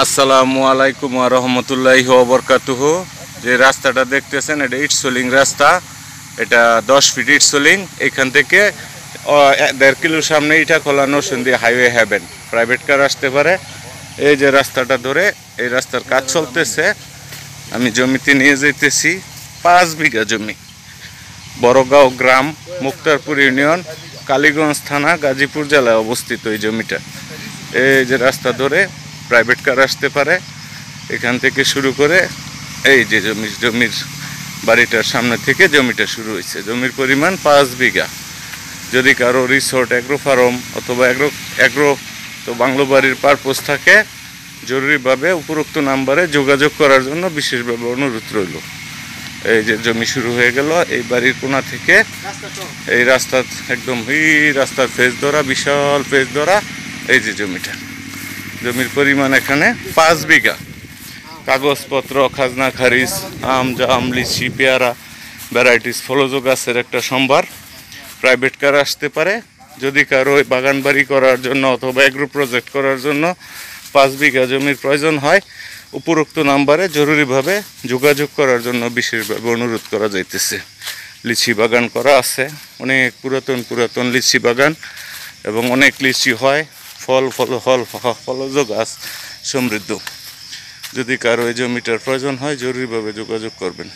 আসসালামু আলাইকুম ওয়া রাহমাতুল্লাহি ওয়া বারাকাতুহু। যে রাস্তাটা দেখতেছেন এটা ইটসোলিং রাস্তা, এটা 10 ফিট ইটসোলিং। এখান থেকে 1.5 কিলোর সামনে Itakhola Narsingdi highway haven, private car আসতে পারে। এই যে রাস্তাটা ধরে এই রাস্তার কাজ চলতেছে, আমি জমিতে নিয়ে যেতেছি। 5 বিঘা জমি, বড়গাঁও গ্রাম, মুক্তারপুর ইউনিয়ন, কালীগঞ্জ থানা, গাজীপুর জেলায় অবস্থিত এই জমিটা। এই যে রাস্তা ধরে প্রাইভেট কার আসতে পারে। এখান থেকে শুরু করে এই যে জমির বাড়িটার সামনে থেকে জমিটা শুরু হয়েছে। জমির পরিমাণ 5 বিঘা। যদি কারো রিসোর্ট, অ্যাগ্রো ফার্ম অথবা অ্যাগ্রো তো বাংলো বাড়ির পারপোজ থাকে, জরুরিভাবে উপরোক্ত নাম্বারে যোগাযোগ করার জন্য বিশেষভাবে অনুরোধ রইল। এই যে জমি শুরু হয়ে গেল এই বাড়ির কোণা থেকে। এই রাস্তা একদম রাস্তার ফেজ ধরা, বিশাল ফেজ ধরা। এই যে জমির পরিমাণ এখানে 5 বিঘা। কাগজপত্র, খাজনা খারিজ, আম, জাম, লিচি, পেয়ারা, ভ্যারাইটিস ফলজ গাছের একটা সম্ভার। প্রাইভেট কার আসতে পারে। যদি কারো বাগান বাড়ি করার জন্য অথবা এগ্রো প্রজেক্ট করার জন্য 5 বিঘা জমির প্রয়োজন হয়, উপরোক্ত নাম্বারে জরুরিভাবে যোগাযোগ করার জন্য বিশেষভাবে অনুরোধ করা যাইতেছে। লিচি বাগান করা আছে, অনেক পুরাতন লিচি বাগান, এবং অনেক লিচি হয়, ফলজ গাছ সমৃদ্ধ। যদি কারো এই জমিটার প্রয়োজন হয় জরুরিভাবে যোগাযোগ করবেন।